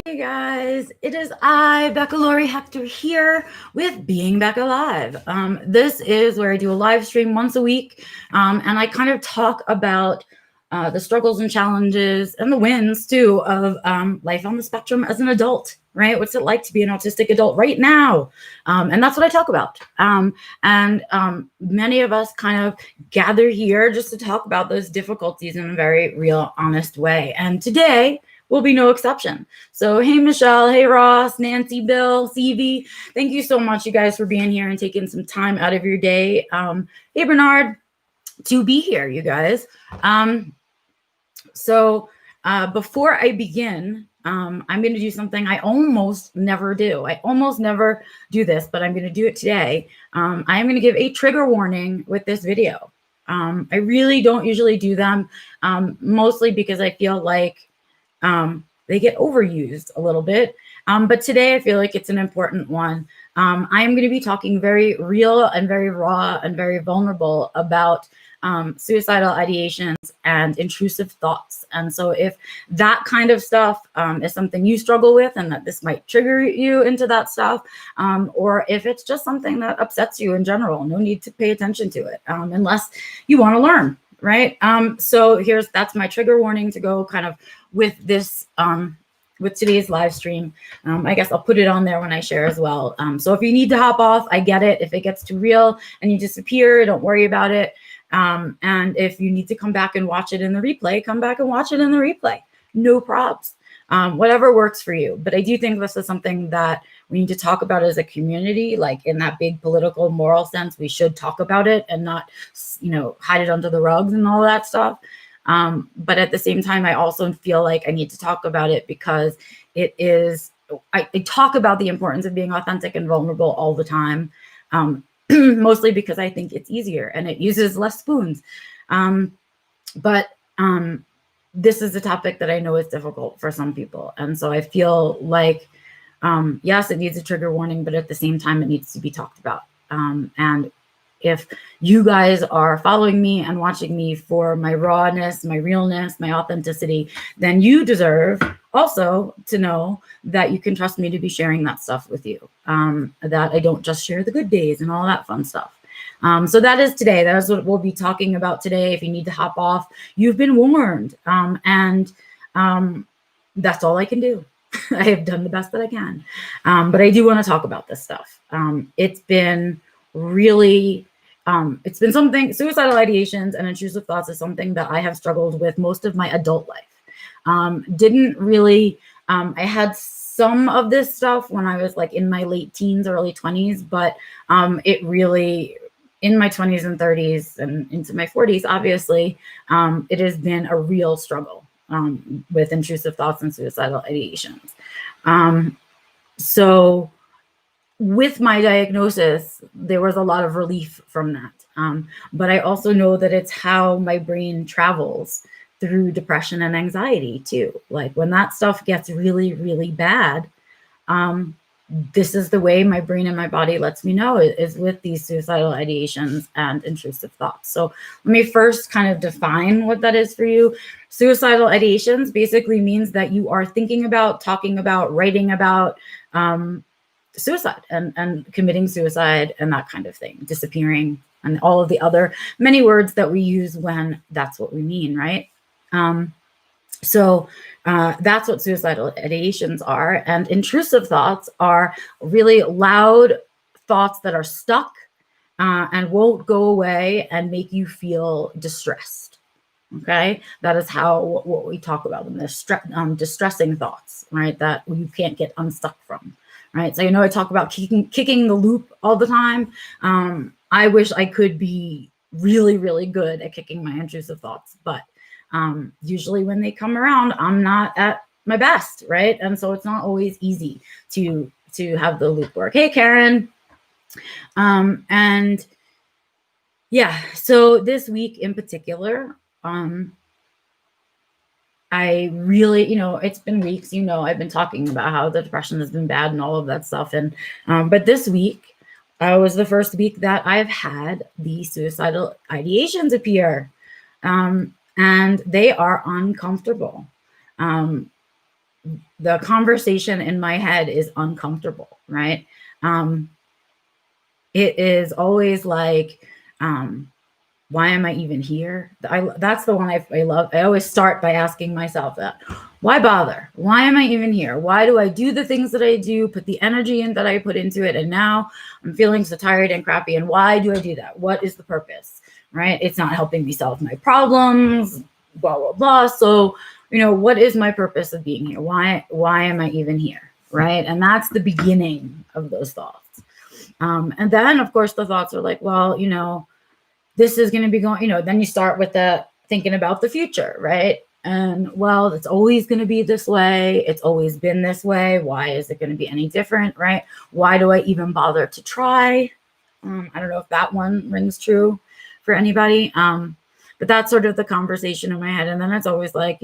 Hey guys, it is I, Becca Lori Hector, here with Being Back Alive. This is where I do a live stream once a week, and I kind of talk about the struggles and challenges and the wins too of life on the spectrum as an adult, right? What's it like to be an autistic adult right now? And that's what I talk about. And many of us kind of gather here just to talk about those difficulties in a very real, honest way. And today will be no exception. So, hey, Michelle, hey, Ross, Nancy, Bill, CV, thank you so much, you guys, for being here and taking some time out of your day. Hey, Bernard, to be here, you guys. So before I begin, I'm going to do something I almost never do. I almost never do this, but I'm going to do it today. I am going to give a trigger warning with this video. I really don't usually do them, mostly because I feel like they get overused a little bit. But today I feel like it's an important one. I am going to be talking very real and very raw and very vulnerable about suicidal ideations and intrusive thoughts. And so if that kind of stuff is something you struggle with and that this might trigger you into that stuff, or if it's just something that upsets you in general, no need to pay attention to it unless you want to learn, right? So that's my trigger warning to go kind of with this, with today's live stream. I guess I'll put it on there when I share as well. So if you need to hop off, I get it. If it gets too real and you disappear, don't worry about it. And if you need to come back and watch it in the replay, come back and watch it in the replay. No probs. Whatever works for you. But I do think this is something that we need to talk about as a community, like in that big political moral sense. We should talk about it and not, hide it under the rugs and all that stuff. But at the same time, I also feel like I need to talk about it because it is, I talk about the importance of being authentic and vulnerable all the time, mostly because I think it's easier and it uses less spoons. But this is a topic that I know is difficult for some people. And so I feel like, yes, it needs a trigger warning, but at the same time, it needs to be talked about. And if you guys are following me and watching me for my rawness, my realness, my authenticity, then you deserve also to know that you can trust me to be sharing that stuff with you, that I don't just share the good days and all that fun stuff. So that is today. That is what we'll be talking about today. If you need to hop off, you've been warned. And that's all I can do. I have done the best that I can. But I do want to talk about this stuff. It's been really... it's been something, suicidal ideations and intrusive thoughts is something that I have struggled with most of my adult life. Didn't really, I had some of this stuff when I was like in my late teens, early 20s, but it really, in my 20s and 30s and into my 40s, obviously, it has been a real struggle with intrusive thoughts and suicidal ideations. So with my diagnosis, there was a lot of relief from that. But I also know that it's how my brain travels through depression and anxiety too. Like when that stuff gets really, really bad, this is the way my brain and my body lets me know is with these suicidal ideations and intrusive thoughts. So let me first kind of define what that is for you. Suicidal ideations basically means that you are thinking about, talking about, writing about, suicide and committing suicide and that kind of thing, disappearing, and all of the other many words that we use when that's what we mean, right? So that's what suicidal ideations are. And intrusive thoughts are really loud thoughts that are stuck and won't go away and make you feel distressed. Okay, that is how what we talk about them. They're distressing thoughts, right? That you can't get unstuck from. Right. So, I talk about kicking the loop all the time. I wish I could be really, really good at kicking my intrusive thoughts, but usually when they come around, I'm not at my best. Right. And so it's not always easy to have the loop work. Hey, Karen. And yeah, so this week in particular, I really, it's been weeks, I've been talking about how the depression has been bad and all of that stuff. And, but this week was the first week that I've had the suicidal ideations appear. And they are uncomfortable. the conversation in my head is uncomfortable, right? It is always like, why am I even here? That's the one I love. I always start by asking myself that. Why bother? Why am I even here? Why do I do the things that I do, put the energy in that I put into it, and now I'm feeling so tired and crappy, and why do I do that? What is the purpose, right? It's not helping me solve my problems, blah, blah, blah. So, what is my purpose of being here? Why am I even here, right? And that's the beginning of those thoughts. And then, of course, the thoughts are like, well, this is going to be going, then you start with the thinking about the future, right? And well, it's always going to be this way. It's always been this way. Why is it going to be any different, right? Why do I even bother to try? I don't know if that one rings true for anybody. But that's sort of the conversation in my head. And then it's always like,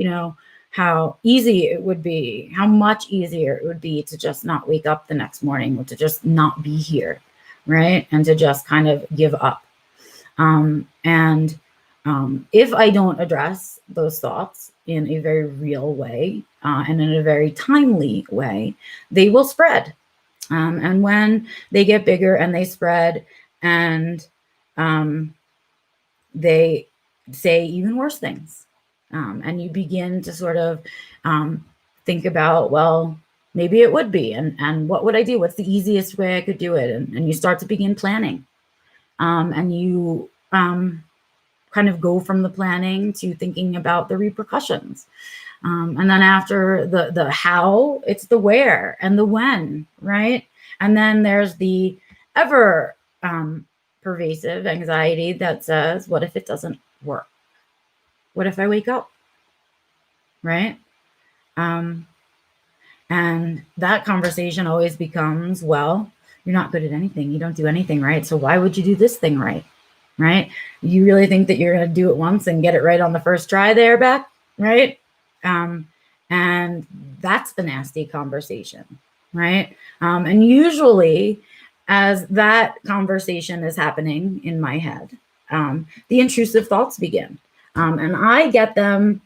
how easy it would be, how much easier it would be to just not wake up the next morning, or to just not be here, right? And to just kind of give up. If I don't address those thoughts in a very real way, and in a very timely way, they will spread. And when they get bigger and they spread, and they say even worse things, and you begin to sort of think about, well, maybe it would be, and what would I do? What's the easiest way I could do it? And you start to begin planning. And you kind of go from the planning to thinking about the repercussions. And then after the how, it's the where and the when, right? And then there's the ever pervasive anxiety that says, what if it doesn't work? What if I wake up, right? And that conversation always becomes, well, you're not good at anything. You don't do anything right. So why would you do this thing right? Right? You really think that you're going to do it once and get it right on the first try there, Beck? Right? And that's the nasty conversation, right? And usually as that conversation is happening in my head, the intrusive thoughts begin. And I get them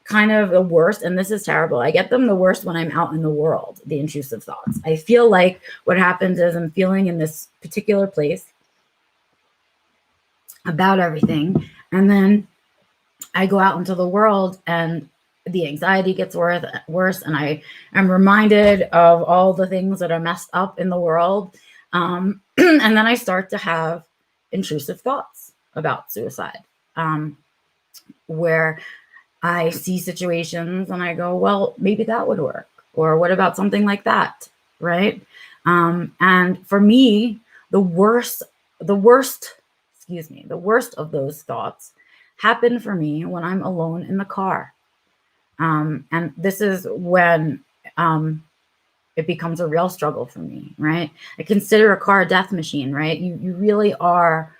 kind of the worst, and this is terrible. I get them the worst when I'm out in the world, the intrusive thoughts. I feel like what happens is I'm feeling in this particular place about everything, and then I go out into the world and the anxiety gets worse, and I am reminded of all the things that are messed up in the world. And then I start to have intrusive thoughts about suicide, where I see situations and I go, well, maybe that would work. Or what about something like that, right? And for me, the worst of those thoughts happen for me when I'm alone in the car. And this is when it becomes a real struggle for me, right? I consider a car a death machine, right? You really are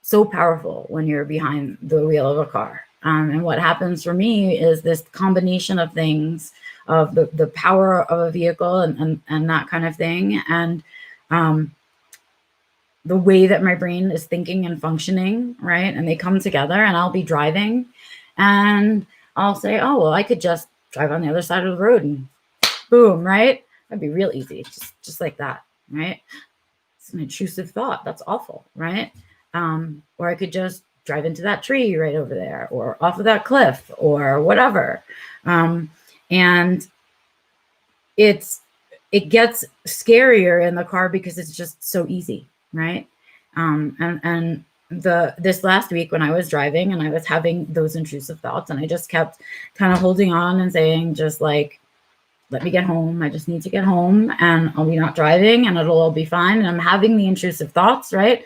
so powerful when you're behind the wheel of a car. And what happens for me is this combination of things, of the power of a vehicle and that kind of thing, and the way that my brain is thinking and functioning, right? And they come together, and I'll be driving and I'll say, oh, well, I could just drive on the other side of the road and boom, right? That'd be real easy, just like that, right? It's an intrusive thought. That's awful, right? Or I could just drive into that tree right over there, or off of that cliff, or whatever. And it gets scarier in the car because it's just so easy, right? And this last week when I was driving and I was having those intrusive thoughts, and I just kept kind of holding on and saying, just like, let me get home. I just need to get home, and I'll be not driving, and it'll all be fine. And I'm having the intrusive thoughts, right?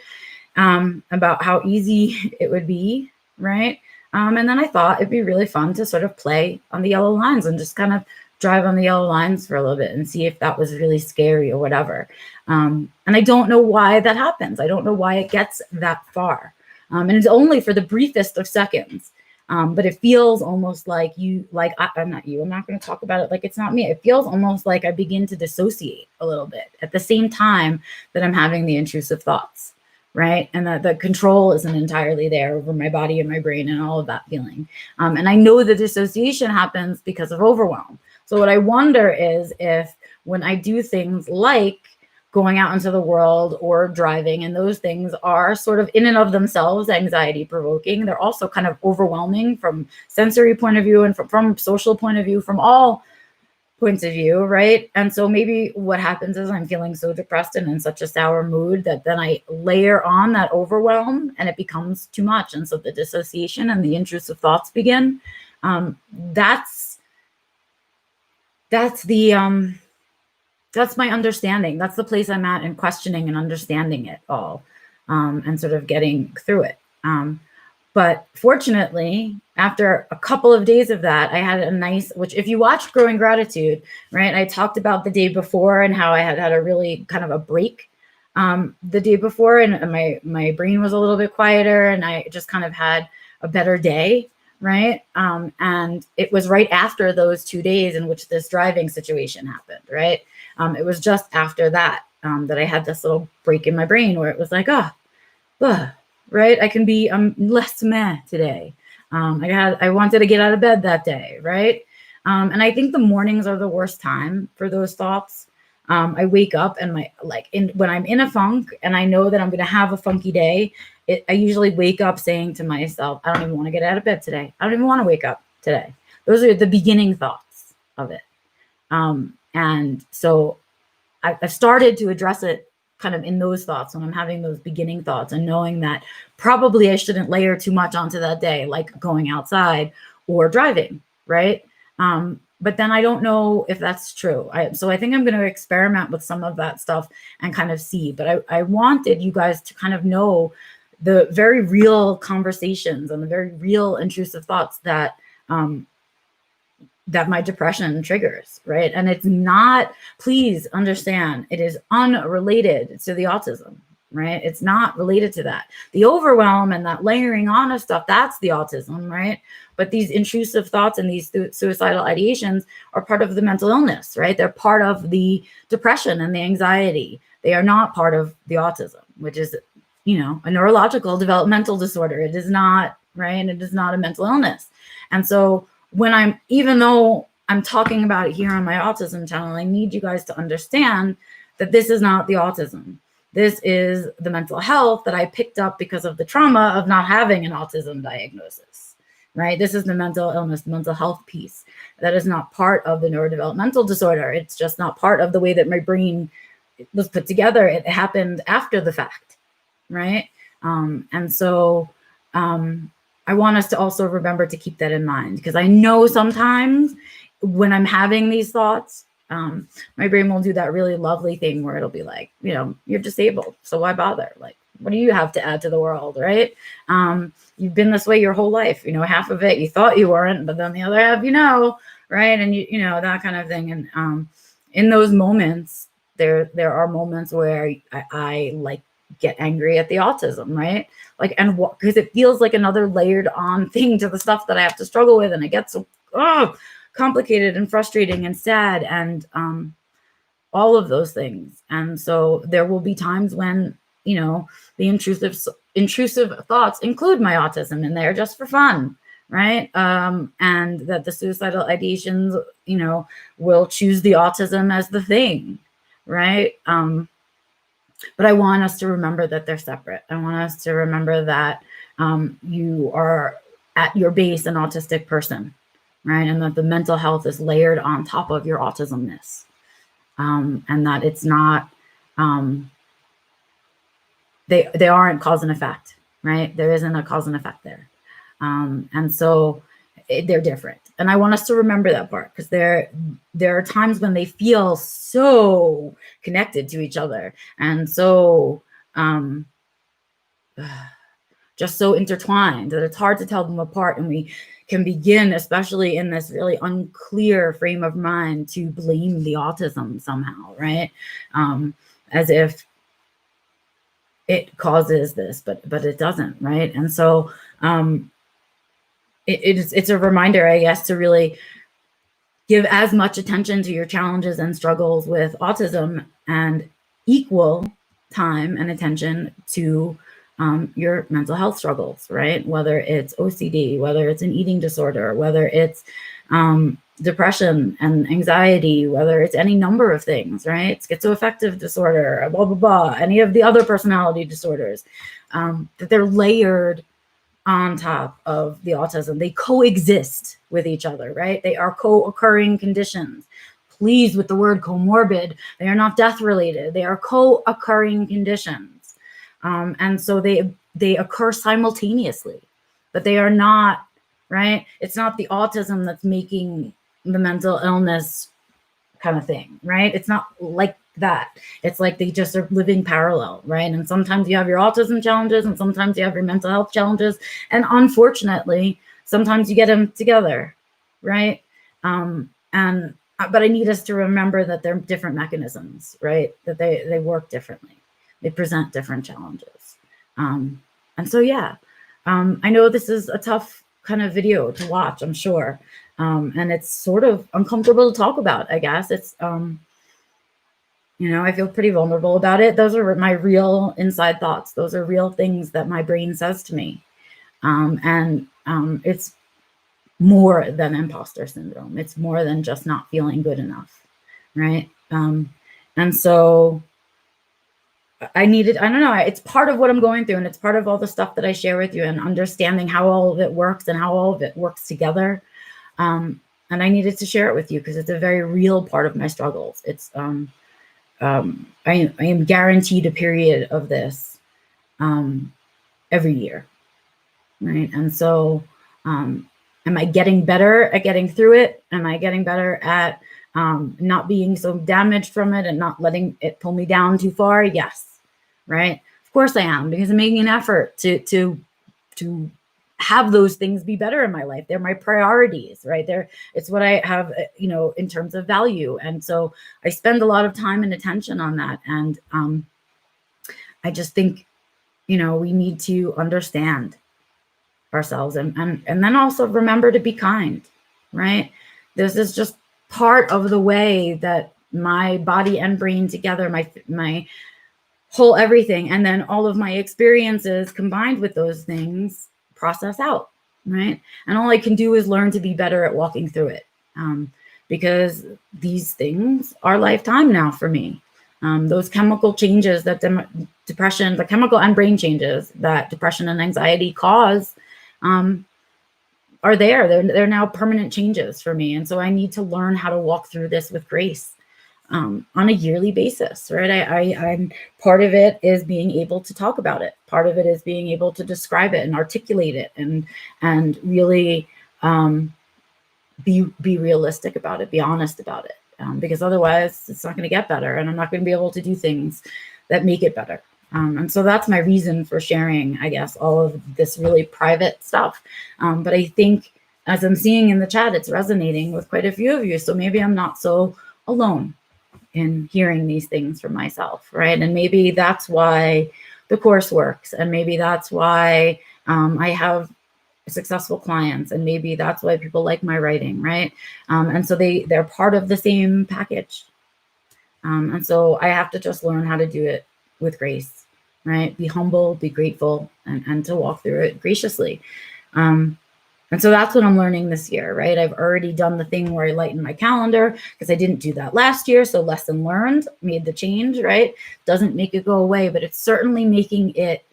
About how easy it would be, right? And then I thought it'd be really fun to sort of play on the yellow lines and just kind of drive on the yellow lines for a little bit and see if that was really scary or whatever. And I don't know why that happens. I don't know why it gets that far. And it's only for the briefest of seconds. But it feels almost like I'm not you. I'm not going to talk about it like it's not me. It feels almost like I begin to dissociate a little bit at the same time that I'm having the intrusive thoughts. Right. And that the control isn't entirely there over my body and my brain and all of that feeling. And I know the dissociation happens because of overwhelm. So what I wonder is if when I do things like going out into the world or driving, and those things are sort of in and of themselves anxiety provoking, they're also kind of overwhelming from sensory point of view and from social point of view, from all points of view, right? And so maybe what happens is I'm feeling so depressed and in such a sour mood that then I layer on that overwhelm and it becomes too much. And so the dissociation and the intrusive thoughts begin. That's my understanding. That's the place I'm at in questioning and understanding it all, and sort of getting through it. But fortunately, after a couple of days of that, I had a nice, which if you watched Growing Gratitude, right, I talked about the day before and how I had had a really kind of a break the day before, and my brain was a little bit quieter and I just kind of had a better day, right? And it was right after those 2 days in which this driving situation happened, right? It was just after that that I had this little break in my brain where it was like, right? I can be less meh today. I wanted to get out of bed that day, right? And I think the mornings are the worst time for those thoughts. I wake up and when I'm in a funk and I know that I'm going to have a funky day, I usually wake up saying to myself, I don't even want to get out of bed today. I don't even want to wake up today. Those are the beginning thoughts of it. And so I've started to address it kind of in those thoughts when I'm having those beginning thoughts and knowing that probably I shouldn't layer too much onto that day, like going outside or driving, right? But then I don't know if that's true. So I think I'm going to experiment with some of that stuff and kind of see. But I wanted you guys to kind of know the very real conversations and the very real intrusive thoughts that that my depression triggers, right? And it's not, please understand, it is unrelated to the autism, right? It's not related to that. The overwhelm and that layering on of stuff, that's the autism, right? But these intrusive thoughts and these suicidal ideations are part of the mental illness, right? They're part of the depression and the anxiety. They are not part of the autism, which is, a neurological developmental disorder. It is not, right? And it is not a mental illness. And so even though I'm talking about it here on my autism channel, I need you guys to understand that this is not the autism. This is the mental health that I picked up because of the trauma of not having an autism diagnosis, right? This is the mental illness, the mental health piece. That is not part of the neurodevelopmental disorder. It's just not part of the way that my brain was put together. It happened after the fact, right? And so, I want us to also remember to keep that in mind, because I know sometimes when I'm having these thoughts, my brain will do that really lovely thing where it'll be like, you're disabled, so why bother? Like, what do you have to add to the world, right? You've been this way your whole life. Half of it you thought you weren't, but then the other half, right? And that kind of thing. And in those moments, there are moments where I like get angry at the autism, right? Like, and what, because it feels like another layered on thing to the stuff that I have to struggle with, and it gets so complicated and frustrating and sad and all of those things. And so there will be times when the intrusive thoughts include my autism in there just for fun, right? And that the suicidal ideations will choose the autism as the thing, right? But I want us to remember that they're separate. I want us to remember that you are at your base an autistic person, right? And that the mental health is layered on top of your autismness. And that it's not, they aren't cause and effect, right? There isn't a cause and effect there. And so they're different. And I want us to remember that part, because there are times when they feel so connected to each other and so just so intertwined that it's hard to tell them apart. And we can begin, especially in this really unclear frame of mind, to blame the autism somehow, right? As if it causes this, but it doesn't, right? And so it's a reminder, I guess, to really give as much attention to your challenges and struggles with autism and equal time and attention to your mental health struggles, right? Whether it's OCD, whether it's an eating disorder, whether it's depression and anxiety, whether it's any number of things, right? Schizoaffective disorder, blah, blah, blah, any of the other personality disorders, that they're layered on top of the autism. They coexist with each other, right? They are co-occurring conditions. Please, with the word comorbid, they are not death related. They are co-occurring conditions. And so they occur simultaneously, but they are not, right? It's not the autism that's making the mental illness kind of thing, right? It's not like that. It's like they just are living parallel, right? And sometimes you have your autism challenges and sometimes you have your mental health challenges. And unfortunately, sometimes you get them together, right? But I need us to remember that they're different mechanisms, right? That they work differently. They present different challenges. And so, yeah, I know this is a tough kind of video to watch, I'm sure. And it's sort of uncomfortable to talk about, I guess. It's, I feel pretty vulnerable about it. Those are my real inside thoughts. Those are real things that my brain says to me. It's more than imposter syndrome. It's more than just not feeling good enough, right? And so I don't know, it's part of what I'm going through, and it's part of all the stuff that I share with you, and understanding how all of it works and how all of it works together. And I needed to share it with you because it's a very real part of my struggles. It's, I am guaranteed a period of this every year, right? And so, am I getting better at getting through it? Am I getting better at not being so damaged from it and not letting it pull me down too far? Yes, right? Of course I am, because I'm making an effort to have those things be better in my life. They're my priorities, right? It's what I have, in terms of value. And so I spend a lot of time and attention on that. And I just think, we need to understand ourselves and then also remember to be kind, right? This is just part of the way that my body and brain together, my whole everything, and then all of my experiences combined with those things process out, right? And all I can do is learn to be better at walking through it, because these things are lifetime now for me. Those chemical changes that depression, the chemical and brain changes that depression and anxiety cause, are there. They're now permanent changes for me. And so I need to learn how to walk through this with grace on a yearly basis, right? I'm part of it is being able to talk about it. Part of it is being able to describe it and articulate it and really be realistic about it, be honest about it, because otherwise it's not going to get better, and I'm not going to be able to do things that make it better. And so that's my reason for sharing, I guess, all of this really private stuff. But I think, as I'm seeing in the chat, it's resonating with quite a few of you. So maybe I'm not so alone in hearing these things from myself, right? And maybe that's why the course works. And maybe that's why I have successful clients. And maybe that's why people like my writing, right? And so they're part of the same package. And so I have to just learn how to do it with grace, right? Be humble, be grateful, and to walk through it graciously. And so that's what I'm learning this year, right? I've already done the thing where I lighten my calendar because I didn't do that last year. So lesson learned, made the change, right? Doesn't make it go away, but it's certainly making it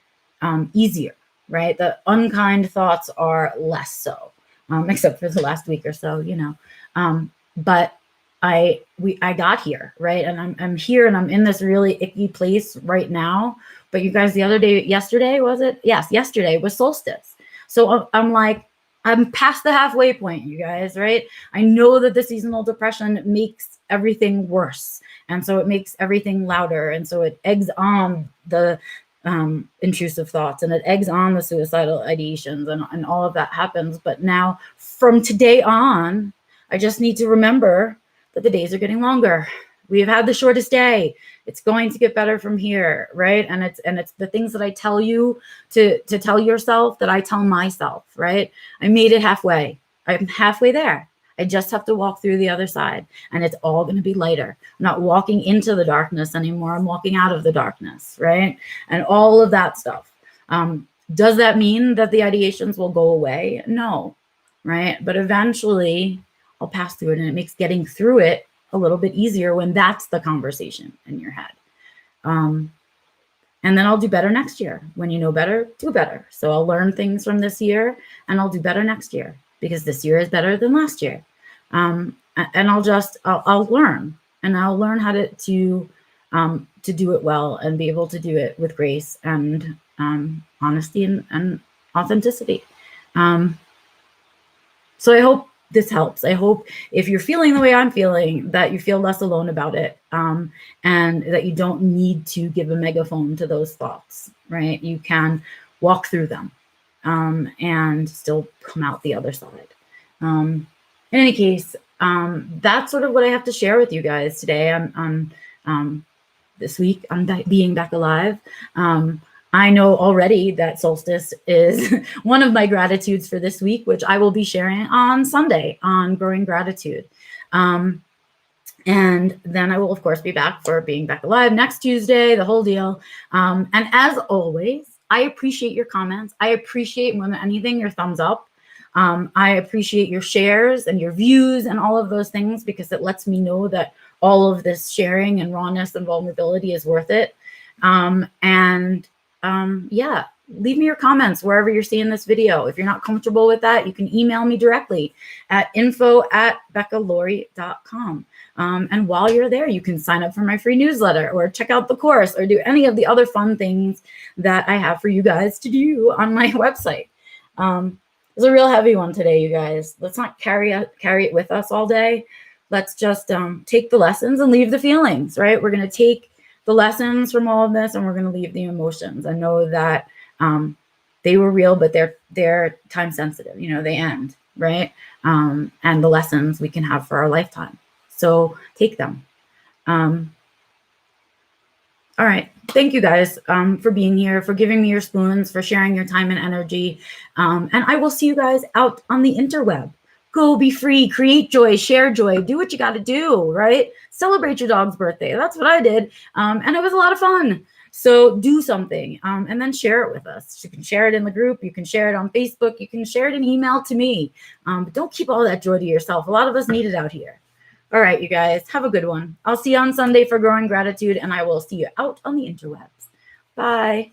easier, right? The unkind thoughts are less so, except for the last week or so, but I got here, right? And I'm here, and I'm in this really icky place right now. But you guys, yesterday was it? Yes, yesterday was solstice. So I'm like, I'm past the halfway point, you guys, right? I know that the seasonal depression makes everything worse. And so it makes everything louder. And so it eggs on the intrusive thoughts, and it eggs on the suicidal ideations, and all of that happens. But now from today on, I just need to remember that the days are getting longer. We've had the shortest day. It's going to get better from here, right? And it's the things that I tell you to tell yourself that I tell myself, right? I made it halfway. I'm halfway there. I just have to walk through the other side, and it's all going to be lighter. I'm not walking into the darkness anymore. I'm walking out of the darkness, right? And all of that stuff. Does that mean that the ideations will go away? No, right? But eventually, I'll pass through it, and it makes getting through it a little bit easier when that's the conversation in your head. And then I'll do better next year. When you know better, do better. So I'll learn things from this year, and I'll do better next year, because this year is better than last year. And I'll learn, and I'll learn how to do it well and be able to do it with grace and honesty and authenticity. So I hope this helps. I hope if you're feeling the way I'm feeling, that you feel less alone about it, and that you don't need to give a megaphone to those thoughts, right? You can walk through them and still come out the other side. In any case, that's sort of what I have to share with you guys today on this week on Being Becca Live. I know already that solstice is one of my gratitudes for this week, which I will be sharing on Sunday on Growing Gratitude. And then I will, of course, be back for Being Becca Live next Tuesday, the whole deal. And as always, I appreciate your comments. I appreciate more than anything your thumbs up. I appreciate your shares and your views and all of those things, because it lets me know that all of this sharing and rawness and vulnerability is worth it. Yeah, leave me your comments wherever you're seeing this video. If you're not comfortable with that, you can email me directly at info@beccalaurie.com. And while you're there, you can sign up for my free newsletter or check out the course or do any of the other fun things that I have for you guys to do on my website. It's a real heavy one today, you guys. Let's not carry it with us all day. Let's just take the lessons and leave the feelings, right? We're going to take the lessons from all of this, and we're going to leave the emotions. I know that they were real, but they're time sensitive. You know, they end, right? And the lessons we can have for our lifetime. So take them. All right. Thank you guys for being here, for giving me your spoons, for sharing your time and energy. And I will see you guys out on the interweb. Go be free, create joy, share joy, do what you got to do, right? Celebrate your dog's birthday. That's what I did. And it was a lot of fun. So do something and then share it with us. You can share it in the group. You can share it on Facebook. You can share it in email to me. But don't keep all that joy to yourself. A lot of us need it out here. All right, you guys, have a good one. I'll see you on Sunday for Growing Gratitude, and I will see you out on the interwebs. Bye.